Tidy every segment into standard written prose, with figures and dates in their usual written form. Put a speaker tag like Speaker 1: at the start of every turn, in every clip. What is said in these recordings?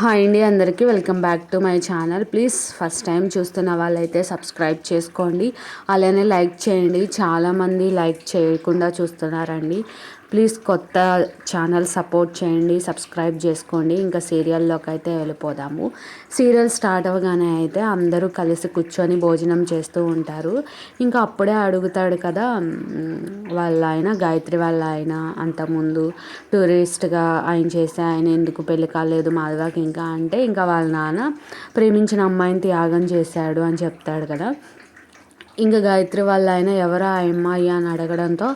Speaker 1: Hi అండి, అందరికీ welcome back to my channel. Please first time చూస్తున్న వాళ్ళైతే సబ్స్క్రైబ్ చేసుకోండి, అలానే లైక్ చేయండి. చాలామంది లైక్ చేయకుండా చూస్తున్నారండి. ప్లీజ్ కొత్త ఛానల్ సపోర్ట్ చేయండి, సబ్స్క్రైబ్ చేసుకోండి. ఇంకా సీరియల్లోకి అయితే వెళ్ళిపోదాము. సీరియల్ స్టార్ట్ అవ్వగానే అయితే అందరూ కలిసి కూర్చొని భోజనం చేస్తూ ఉంటారు. ఇంకా అప్పుడే అడుగుతాడు కదా వాళ్ళ ఆయన, గాయత్రి వాళ్ళ ఆయన అంతకుముందు టూరిస్ట్గా ఆయన చేస్తే ఆయన ఎందుకు పెళ్ళి కాలేదు మాధవకి ఇంకా అంటే, ఇంకా వాళ్ళ నాన్న ప్రేమించిన అమ్మాయిని త్యాగం చేశాడు అని చెప్తాడు కదా. ఇంకా గాయత్రి వాళ్ళ ఆయన ఎవరా ఆ అమ్మాయి అని అడగడంతో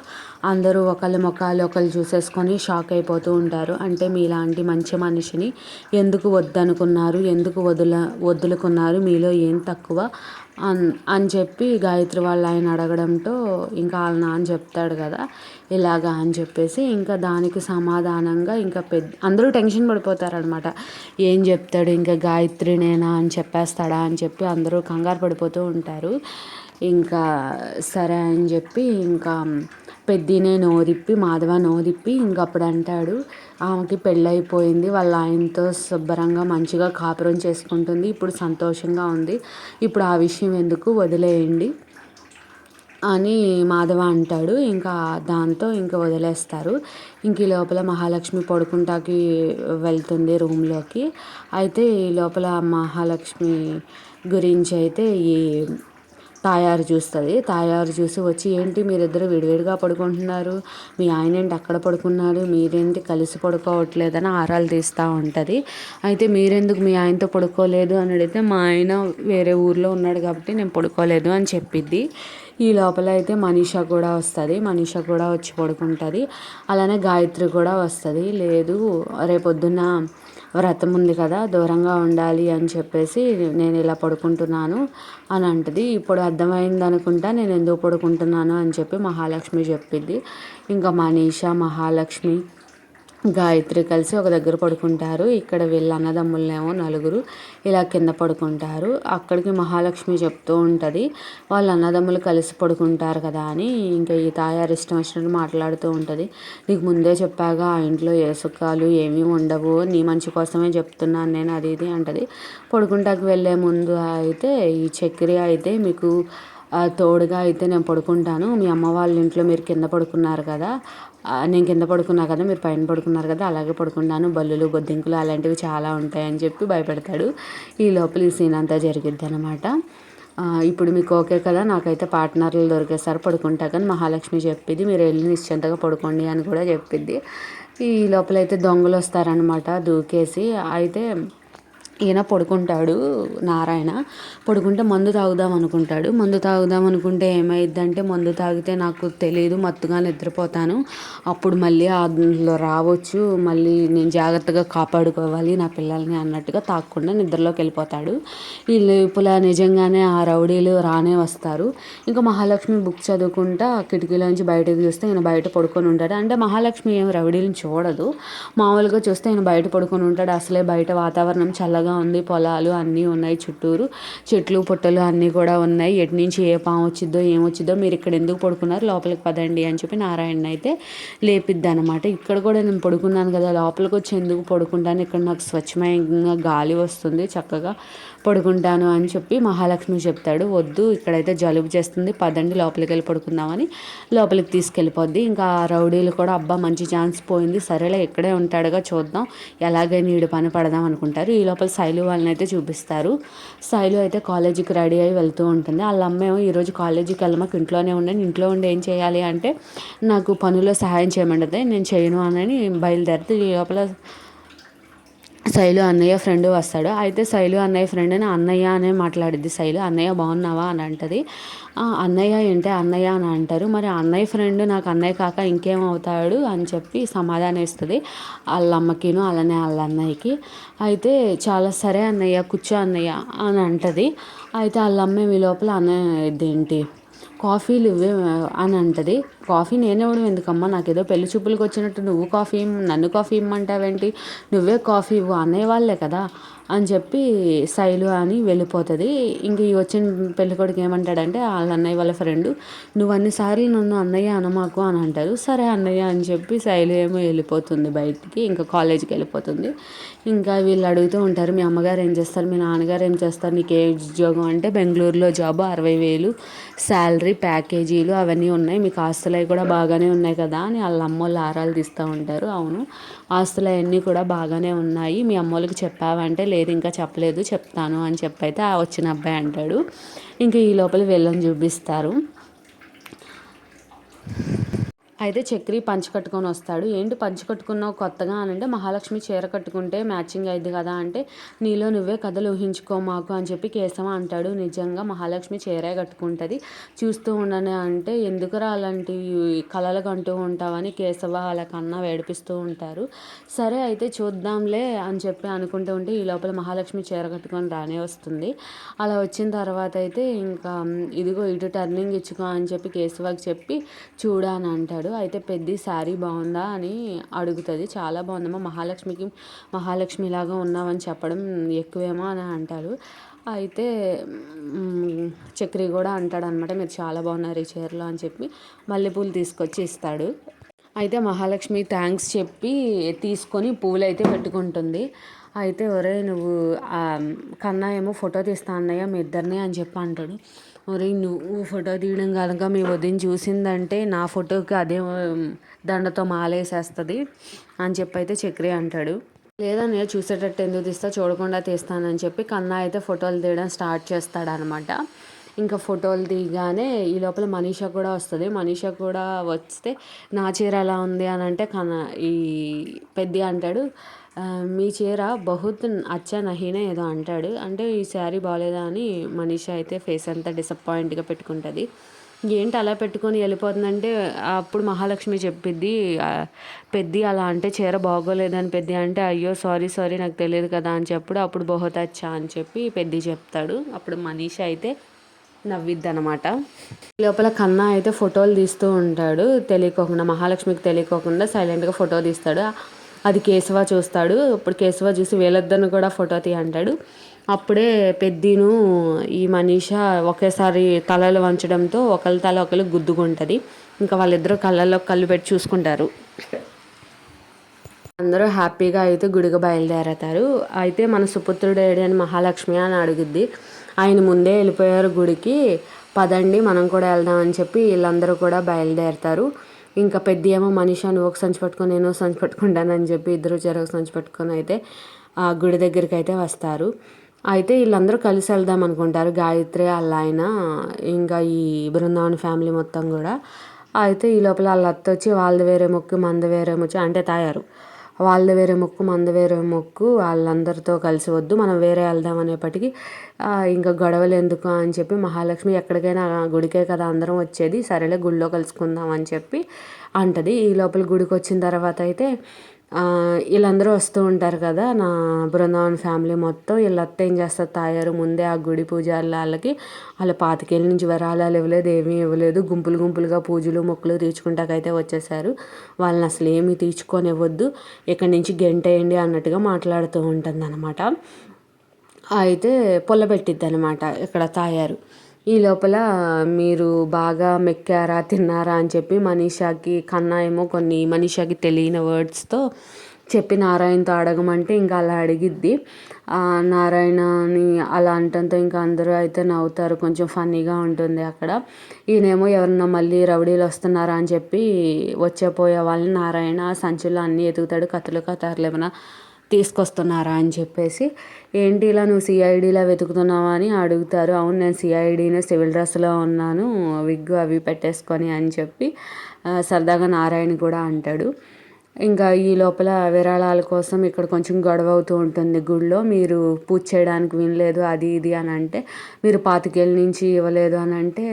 Speaker 1: అందరూ ఒకళ్ళ ముఖాలు ఒకళ్ళు చూసేసుకొని షాక్ అయిపోతూ ఉంటారు. అంటే మీలాంటి మంచి మనిషిని ఎందుకు వద్దనుకున్నారు, ఎందుకు వదులుకున్నారు, మీలో ఏం తక్కువ అని చెప్పి గాయత్రి వాళ్ళ ఆయన అడగడంతో ఇంకా వాళ్ళ నాన్న చెప్తాడు కదా ఇలాగా అని చెప్పేసి, ఇంకా దానికి సమాధానంగా ఇంకా అందరూ టెన్షన్ పడిపోతారనమాట. ఏం చెప్తాడు, ఇంకా గాయత్రినేనా అని చెప్పేస్తాడా అని చెప్పి అందరూ కంగారు పడిపోతూ ఉంటారు. ఇంకా సరే అని చెప్పి ఇంకా పెద్దినే నోరిప్పి, మాధవ నోరిప్పి ఇంకప్పుడు అంటాడు, ఆమెకి పెళ్ళైపోయింది, వాళ్ళ ఆయనతో శుభ్రంగా మంచిగా కాపురం చేసుకుంటుంది, ఇప్పుడు సంతోషంగా ఉంది, ఇప్పుడు ఆ విషయం ఎందుకు వదిలేయండి అని మాధవ అంటాడు. ఇంకా దాంతో ఇంకా వదిలేస్తారు. ఇంక ఈ లోపల మహాలక్ష్మి పడుకుంటాకి వెళ్తుంది రూమ్లోకి. అయితే ఈ లోపల మహాలక్ష్మి గురించి అయితే ఈ తాయారు చూస్తుంది. తాయారు చూసి వచ్చి, ఏంటి మీరిద్దరు విడివిడిగా పడుకుంటున్నారు, మీ ఆయన ఏంటి అక్కడ పడుకున్నారు, మీరేంటి కలిసి పడుకోవట్లేదని ఆరాలు తీస్తూ ఉంటుంది. అయితే మీరెందుకు మీ ఆయనతో పడుకోలేదు అని అడిగితే, మా ఆయన వేరే ఊర్లో ఉన్నాడు కాబట్టి నేను పడుకోలేదు అని చెప్పిద్ది. ఈ లోపల అయితే మనీషా కూడా వస్తుంది. మనీషా కూడా వచ్చి పడుకుంటుంది. అలానే గాయత్రి కూడా వస్తుంది. లేదు రేపొద్దున్న వ్రతం ఉంది కదా, దూరంగా ఉండాలి అని చెప్పేసి నేను ఇలా పడుకుంటున్నాను అని అంటది. ఇప్పుడు అర్థమైంది అనుకుంటా నేను ఎందుకు పడుకుంటున్నాను అని చెప్పి మహాలక్ష్మి చెప్పిద్ది. ఇంకా మనీషా, మహాలక్ష్మి, గాయత్రి కలిసి ఒక దగ్గర పడుకుంటారు. ఇక్కడ వీళ్ళ అన్నదమ్ములనేమో నలుగురు ఇలా కింద పడుకుంటారు. అక్కడికి మహాలక్ష్మి చెప్తూ ఉంటుంది, వాళ్ళ అన్నదమ్ములు కలిసి పడుకుంటారు కదా అని. ఇంకా ఈ తాయారు ఇష్టం వచ్చినట్టు మాట్లాడుతూ ఉంటుంది. నీకు ముందే చెప్పాగా ఆ ఇంట్లో ఏ సుఖాలు ఏమీ ఉండవు, నీ మంచి కోసమే చెప్తున్నాను నేను అది ఇది అంటది. పడుకుంటాకి వెళ్ళే ముందు అయితే ఈ చక్కెర అయితే మీకు తోడుగా అయితే నేను పడుకుంటాను, మీ అమ్మ వాళ్ళ ఇంట్లో మీరు కింద పడుకున్నారు కదా, నేను కింద పడుకున్నా కదా, మీరు పైన పడుకున్నారు కదా, అలాగే పడుకున్నాను, బల్లులు బొద్దింకులు అలాంటివి చాలా ఉంటాయని చెప్పి భయపెడతాడు. ఈ లోపల ఈ సీన్ అంతా జరిగిద్ది అనమాట. ఇప్పుడు మీకు ఓకే కదా, నాకైతే పార్ట్నర్లు దొరికేసారి పడుకుంటా కానీ మహాలక్ష్మి చెప్పిద్ది, మీరు వెళ్ళి నిశ్చింతగా పడుకోండి అని కూడా చెప్పిద్ది. ఈ లోపలైతే దొంగలు వస్తారనమాట దూకేసి. అయితే ఈయన పడుకుంటాడు నారాయణ. పడుకుంటే మందు తాగుదాం అనుకుంటాడు. మందు తాగుదాం అనుకుంటే ఏమైద్దంటే, మందు తాగితే నాకు తెలియదు, మత్తుగా నిద్రపోతాను, అప్పుడు మళ్ళీ అందులో రావచ్చు, మళ్ళీ నేను జాగ్రత్తగా కాపాడుకోవాలి నా పిల్లల్ని అన్నట్టుగా తాగకుండా నిద్రలోకి వెళ్ళిపోతాడు. ఈ లోపల నిజంగానే ఆ రౌడీలు రానే వస్తారు. ఇంకా మహాలక్ష్మి బుక్ చదువుకుంటా కిటికీలోంచి బయటకు చూస్తే ఈయన బయట పడుకొని ఉంటాడు. అంటే మహాలక్ష్మి ఏం రౌడీలను చూడదు, మామూలుగా చూస్తే ఈయన బయట పడుకొని ఉంటాడు. అసలే బయట వాతావరణం చల్లగా ఉంది, పొలాలు అన్నీ ఉన్నాయి, చుట్టూరు చెట్లు పుట్టలు అన్నీ కూడా ఉన్నాయి, ఎటు నుంచి ఏ పాము వచ్చిద్దో ఏమొచ్చిద్దో, మీరు ఇక్కడ ఎందుకు పడుకున్నారు, లోపలికి పదండి అని చెప్పి నారాయణ అయితే లేపిద్ది అనమాట. ఇక్కడ కూడా నేను పడుకున్నాను కదా, లోపలికి వచ్చి ఎందుకు పడుకుంటాను, ఇక్కడ నాకు స్వచ్ఛమైన గాలి వస్తుంది, చక్కగా పడుకుంటాను అని చెప్పి మహాలక్ష్మి చెప్తాడు. వద్దు ఇక్కడైతే జలుబు చేస్తుంది, పదండి లోపలికి వెళ్ళి పడుకుందామని లోపలికి తీసుకెళ్ళిపోద్ది. ఇంకా రౌడీలు కూడా అబ్బా మంచి ఛాన్స్ పోయింది, సరేలే ఇక్కడే ఉంటాడుగా చూద్దాం, ఎలాగైనా వీడు పని పడదాం అనుకుంటారు. ఈ లోపల శైలు వాళ్ళని అయితే చూపిస్తారు. శైలు అయితే కాలేజీకి రెడీ అయ్యి వెళ్తూ ఉంటుంది. వాళ్ళ అమ్మేమో ఈరోజు కాలేజీకి వెళ్ళమాకు ఇంట్లోనే ఉండండి, ఇంట్లో ఉండి ఏం చేయాలి అంటే నాకు పనుల్లో సహాయం చేయమంటది, నేను చేయను అని బయలుదేరితే ఈ లోపల శైలు అన్నయ్య ఫ్రెండ్ వస్తాడు. అయితే శైలు అన్నయ్య ఫ్రెండ్ అని అన్నయ్య అనే మాట్లాడిద్ది శైలు. అన్నయ్య బాగున్నావా అని అంటది. అన్నయ్య ఏంటి అన్నయ్య అని అంటారు. మరి అన్నయ్య ఫ్రెండ్ నాకు అన్నయ్య కాక ఇంకేమవుతాడు అని చెప్పి సమాధానం ఇస్తుంది వాళ్ళ అమ్మకిను అలానే వాళ్ళ అన్నయ్యకి. అయితే చాలా సరే అన్నయ్య కూర్చో అన్నయ్య అని అంటది. అయితే వాళ్ళ అమ్మ ఈ లోపల అన్నయ్య ఏంటి కాఫీలు ఇవ్వే అని అంటది. కాఫీ నేనివ్వడం ఎందుకమ్మా, నాకేదో పెళ్లి చూపులకు వచ్చినట్టు నువ్వు కాఫీ నన్ను కాఫీ ఇమ్మంటావేంటి, నువ్వే కాఫీ ఇవ్వు, అన్నయ్య వాళ్ళే కదా అని చెప్పి శైలు అని వెళ్ళిపోతుంది. ఇంక ఈ వచ్చిన పెళ్ళికొడుకు ఏమంటాడంటే వాళ్ళ అన్నయ్య వాళ్ళ ఫ్రెండు, నువ్వు అన్నిసార్లు నన్ను అన్నయ్య అనమాకు అని అంటారు. సరే అన్నయ్య అని చెప్పి శైలు ఏమో వెళ్ళిపోతుంది బయటికి, ఇంకా కాలేజీకి వెళ్ళిపోతుంది. ఇంకా వీళ్ళు అడుగుతూ ఉంటారు, మీ అమ్మగారు ఏం చేస్తారు, మీ నాన్నగారు ఏం చేస్తారు, నీకు ఏ ఉద్యోగం అంటే బెంగళూరులో జాబు, 60,000 శాలరీ, ప్యాకేజీలు అవన్నీ ఉన్నాయి, మీకు ఆస్తులు అవి కూడా బాగానే ఉన్నాయి కదా అని వాళ్ళ అమ్మోళ్ళు ఆరాలు తీస్తూ ఉంటారు. అవును, ఆస్తులు అవన్నీ కూడా బాగానే ఉన్నాయి, మీ అమ్మోళ్ళకి చెప్పావంటే లేదు ఇంకా చెప్పలేదు, చెప్తాను అని చెప్పైతే ఆ వచ్చిన అబ్బాయి అంటాడు. ఇంక ఈ లోపల వెళ్ళని చూపిస్తారు. అయితే చక్రి పంచ కట్టుకొని వస్తాడు. ఏంటి పంచ కట్టుకున్నావు కొత్తగా అని అంటే, మహాలక్ష్మి చీర కట్టుకుంటే మ్యాచింగ్ అయింది కదా అంటే, నీలో నువ్వే కథలు ఊహించుకో మాకు అని చెప్పి కేశవ అంటాడు. నిజంగా మహాలక్ష్మి చీరే కట్టుకుంటుంది, చూస్తూ ఉండనే అంటే, ఎందుకురా అలాంటి కలలు కంటూ ఉంటావని కేశవ వాళ్ళ కన్నా వేడిపిస్తూ ఉంటారు. సరే అయితే చూద్దాంలే అని చెప్పి అనుకుంటూ ఉంటే ఈ లోపల మహాలక్ష్మి చీర కట్టుకొని రానే వస్తుంది. అలా వచ్చిన తర్వాత అయితే ఇంకా ఇదిగో ఇటు టర్నింగ్ ఇచ్చుకో అని చెప్పి కేశవకి చెప్పి చూడా అని అంటాడు. అయితే పెద్ద శారీ బాగుందా అని అడుగుతుంది. చాలా బాగుందమ్మా, మహాలక్ష్మిలాగా ఉన్నావని చెప్పడం ఎక్కువేమో అని అంటారు. అయితే చక్రి కూడా అంటాడనమాట, మీరు చాలా బాగున్నారు ఈ చీరలో అని చెప్పి మల్లెపూలు తీసుకొచ్చి ఇస్తాడు. అయితే మహాలక్ష్మి థ్యాంక్స్ చెప్పి తీసుకొని పూలు అయితే పెట్టుకుంటుంది. అయితే ఒరే నువ్వు కన్నా ఏమో ఫోటో తీస్తా అన్నయ్య మీ ఇద్దరిని అని చెప్పి అంటాడు. ఒరే నువ్వు ఫోటో తీయడం కనుక మీ వదిన చూసిందంటే నా ఫోటోకి అదే దండతో మాలేసేస్తుంది అని చెప్పి అయితే చక్రి అంటాడు. లేదా నేను చూసేటట్టు ఎందుకు తీస్తా, చూడకుండా తీస్తానని చెప్పి కన్నా అయితే ఫోటోలు తీయడం స్టార్ట్ చేస్తాడనమాట. ఇంకా ఫోటోలు తీయగానే ఈ లోపల మనీషా కూడా వస్తుంది. మనీషా కూడా వస్తే నా చీర ఎలా ఉంది అని అంటే ఈ పెద్ద అంటాడు, మీ చీర బహుత్ అచ్చా నహీనే ఏదో అంటాడు. అంటే ఈ శారీ బాగాలేదా అని మనీషా అయితే ఫేస్ అంతా డిసప్పాయింట్గా పెట్టుకుంటుంది. ఏంటి అలా పెట్టుకొని వెళ్ళిపోతుందంటే అప్పుడు మహాలక్ష్మి చెప్పిద్ది, పెద్ద అలా అంటే చీర బాగోలేదని పెద్ద అంటే, అయ్యో సారీ నాకు తెలియదు కదా అని చెప్పుడు. అప్పుడు బహుత్ అచ్చా అని చెప్పి పెద్ద చెప్తాడు. అప్పుడు మనీషా అయితే నవ్విద్ది అనమాట. లోపల కన్నా అయితే ఫోటోలు తీస్తూ ఉంటాడు, తెలియకోకుండా మహాలక్ష్మికి తెలియకోకుండా సైలెంట్గా ఫోటో తీస్తాడు. అది కేశవ చూస్తాడు. ఇప్పుడు కేశవ చూసి వీళ్ళిద్దరిని కూడా ఫోటో తీయంటాడు. అప్పుడే పెద్దను ఈ మనీషా ఒకేసారి తలలు వంచడంతో ఒకరి తల ఒకరు గుద్దుకుంటుంది. ఇంకా వాళ్ళిద్దరూ కళ్ళల్లో కళ్ళు పెట్టి చూసుకుంటారు. అందరూ హ్యాపీగా అయితే గుడిగా బయలుదేరతారు. అయితే మన సుపుత్రుడు ఏడి అని మహాలక్ష్మి అని అడుగుద్ది. ఆయన ముందే వెళ్ళిపోయారు గుడికి, పదండి మనం కూడా వెళ్దామని చెప్పి వీళ్ళందరూ కూడా బయలుదేరతారు. ఇంకా పెద్ద ఏమో మనీషా నువ్వు ఒక సంచి పట్టుకొని నేను సంచి పట్టుకుంటానని చెప్పి ఇద్దరు చెరొక సంచి పట్టుకొని అయితే ఆ గుడి దగ్గరికి అయితే వస్తారు. అయితే వీళ్ళందరూ కలిసి వెళ్దాం అనుకుంటారు, గాయత్రి వాళ్ళ ఆయన ఇంకా ఈ బృందావన్ ఫ్యామిలీ మొత్తం కూడా. అయితే ఈ లోపల వాళ్ళ అత్త వచ్చి వాళ్ళది వేరే మొక్కు మంది వేరే మొక్కు అంటే తాయారు, వాళ్ళది వేరే మొక్కు మంది వేరే మొక్కు, వాళ్ళందరితో కలిసి వద్దు మనం వేరే వెళ్దాం అనేప్పటికీ ఇంకా గొడవలు ఎందుకు అని చెప్పి మహాలక్ష్మి ఎక్కడికైనా గుడికే కదా అందరం వచ్చేది, సరేలే గుడిలో కలుసుకుందాం అని చెప్పి అంటది. ఈ లోపల గుడికి వచ్చిన తర్వాత అయితే వీళ్ళందరూ వస్తూ ఉంటారు కదా, నా బృందావన్ ఫ్యామిలీ మొత్తం. వీళ్ళ అత్త ఏం చేస్తారు, తాయారు ముందే ఆ గుడి పూజారుల వాళ్ళకి వాళ్ళ 25 ఏళ్ళ నుంచి వరాలు ఇవ్వలేదు, ఏమీ ఇవ్వలేదు, గుంపులుగా పూజలు మొక్కులు తీర్చుకుంటాకైతే వచ్చేసారు, వాళ్ళని అసలు ఏమీ తీర్చుకొనివ్వద్దు, ఇక్కడి నుంచి గెంటేయండి అన్నట్టుగా మాట్లాడుతూ ఉంటుంది అనమాట. అయితే పొల్లబెట్టిద్ది అనమాట ఇక్కడ తాయారు. ఈ లోపల మీరు బాగా మెక్కారా తిన్నారా అని చెప్పి మనీషాకి కన్నా ఏమో కొన్ని మనీషాకి తెలియని వర్డ్స్తో చెప్పి నారాయణతో అడగమంటే ఇంకా అలా అడిగిద్ది. నారాయణని అలా అంటంతో ఇంకా అందరూ అయితే నవ్వుతారు, కొంచెం ఫన్నీగా ఉంటుంది అక్కడ. ఈయనేమో ఎవరన్నా మళ్ళీ రౌడీలు వస్తున్నారా అని చెప్పి వచ్చేపోయే వాళ్ళని నారాయణ సంచుల్లో అన్నీ ఎతుకుతాడు, కత్తారులు ఏమైనా తీసుకొస్తున్నారా అని చెప్పేసి. ఏంటి ఇలా నువ్వు సిఐడిలా వెతుకుతున్నావా అని అడుగుతారు. అవును నేను సిఐడినే, సివిల్ డ్రెస్లో ఉన్నాను, విగ్ అవి పెట్టేసుకొని అని చెప్పి సరదాగా నారాయణ కూడా అంటాడు. ఇంకా ఈ లోపల విరాళాల కోసం ఇక్కడ కొంచెం గొడవ అవుతూ ఉంటుంది గుడిలో, మీరు పూజ చేయడానికి వినలేదు అది ఇది అని అంటే, మీరు 25 ఏళ్ళ నుంచి ఇవ్వలేదు అని అంటే,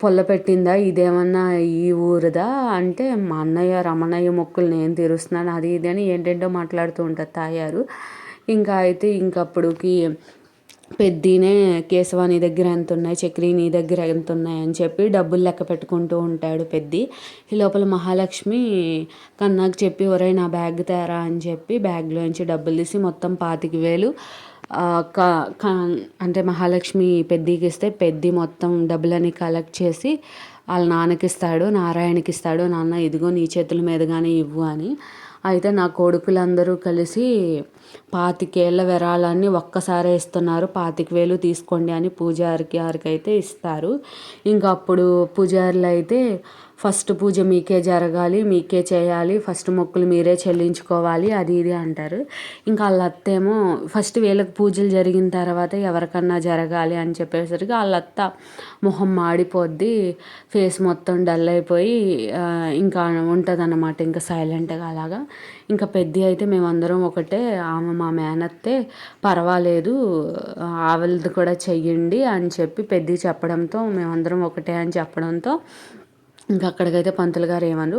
Speaker 1: పొల్ల పెట్టిందా ఇదేమన్నా ఈ ఊరుదా అంటే, మా అన్నయ్య రమణయ్య మొక్కులు నేను తీరుస్తున్నాను అది ఇది అని ఏంటేంటో మాట్లాడుతూ ఉంటుంది తాయారు. ఇంకా అయితే ఇంకప్పుడుకి పెద్దీనే కేశవ నీ దగ్గర ఎంత ఉన్నాయి, చక్రి నీ దగ్గర ఎంత ఉన్నాయి అని చెప్పి డబ్బులు లెక్క పెట్టుకుంటూ ఉంటాడు పెద్ది. ఈ లోపల మహాలక్ష్మి కన్నాకు చెప్పి ఒరే నా బ్యాగ్ తేరా అని చెప్పి బ్యాగ్లోంచి డబ్బులు తీసి మొత్తం 25,000 అంటే మహాలక్ష్మి పెద్దికి ఇస్తే పెద్ది మొత్తం డబ్బులని కలెక్ట్ చేసి వాళ్ళ నాన్నకి ఇస్తాడు, నారాయణకి ఇస్తాడు. నాన్న ఇదిగో నీ చేతుల మీదుగానే ఇవ్వు అని. అయితే నా కొడుకులందరూ కలిసి 25,000 విరాళాన్ని ఒక్కసారే ఇస్తున్నారు, 25,000 తీసుకోండి అని పూజారికి అయితే ఇస్తారు. ఇంకా అప్పుడు పూజారులు అయితే ఫస్ట్ పూజ మీకే జరగాలి, మీకే చేయాలి, ఫస్ట్ మొక్కులు మీరే చెల్లించుకోవాలి అది ఇది అంటారు. ఇంకా వాళ్ళ అత్తేమో ఫస్ట్ వీళ్ళకి పూజలు జరిగిన తర్వాత ఎవరికన్నా జరగాలి అని చెప్పేసరికి వాళ్ళ అత్త మొహం మాడిపోద్ది, ఫేస్ మొత్తం డల్ అయిపోయి ఇంకా ఉంటుందన్నమాట, ఇంకా సైలెంట్గా అలాగా. ఇంకా పెద్ద అయితే మేమందరం ఒకటే, ఆమె మా మేనత్తే, పర్వాలేదు ఆవిలది కూడా చెయ్యండి అని చెప్పి పెద్ద చెప్పడంతో మేమందరం ఒకటే అని చెప్పడంతో ఇంకా అక్కడికైతే పంతులు గారు ఏమన్నారు,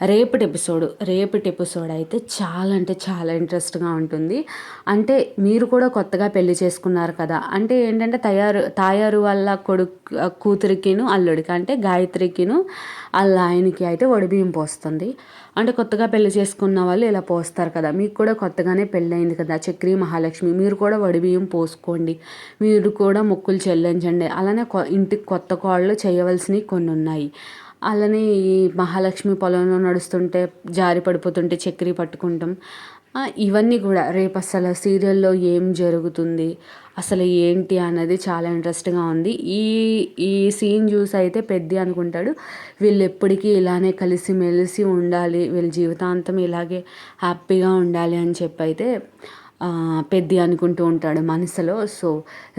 Speaker 1: రేపటి ఎపిసోడ్ అయితే చాలా అంటే చాలా ఇంట్రెస్ట్గా ఉంటుంది. అంటే మీరు కూడా కొత్తగా పెళ్లి చేసుకున్నారు కదా, అంటే ఏంటంటే తాయారు వాళ్ళ కూతురికిను అల్లుడికి అంటే గాయత్రికిను వాళ్ళ ఆయనకి అయితే ఒడిబియ్యం పోస్తుంది. అంటే కొత్తగా పెళ్లి చేసుకున్న వాళ్ళు ఇలా పోస్తారు కదా, మీకు కూడా కొత్తగానే పెళ్ళయింది కదా చక్రి మహాలక్ష్మి, మీరు కూడా వడిబియ్యం పోసుకోండి, మీరు కూడా మొక్కులు చెల్లించండి. అలానే ఇంటికి కొత్త కోడలు చేయవలసినవి కొన్ని ఉన్నాయి. అలానే ఈ మహాలక్ష్మి పొలంలో నడుస్తుంటే జారి పడిపోతుంటే చక్రి పట్టుకుంటాం. ఇవన్నీ కూడా రేపు అసలు సీరియల్లో ఏం జరుగుతుంది, అసలు ఏంటి అన్నది చాలా ఇంట్రెస్ట్గా ఉంది. ఈ సీన్ చూసి అయితే పెద్ద అనుకుంటాడు, వీళ్ళు ఎప్పటికీ ఇలానే కలిసిమెలిసి ఉండాలి, వీళ్ళ జీవితాంతం ఇలాగే హ్యాపీగా ఉండాలి అని చెప్పి అయితే పెద్ద అనుకుంటూ ఉంటాడు మనసులో. సో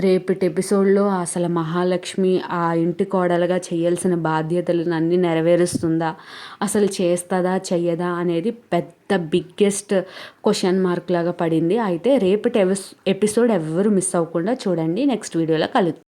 Speaker 1: రేపటి ఎపిసోడ్లో అసలు మహాలక్ష్మి ఆ ఇంటి కోడలుగా చేయాల్సిన బాధ్యతలను అన్నీ నెరవేరుస్తుందా, అసలు చేస్తుందా చెయ్యదా అనేది పెద్ద బిగ్గెస్ట్ క్వశ్చన్ మార్క్ లాగా పడింది. అయితే రేపటి ఎపిసోడ్ ఎవ్వరు మిస్ అవ్వకుండా చూడండి. నెక్స్ట్ వీడియోలో కలుద్దాం.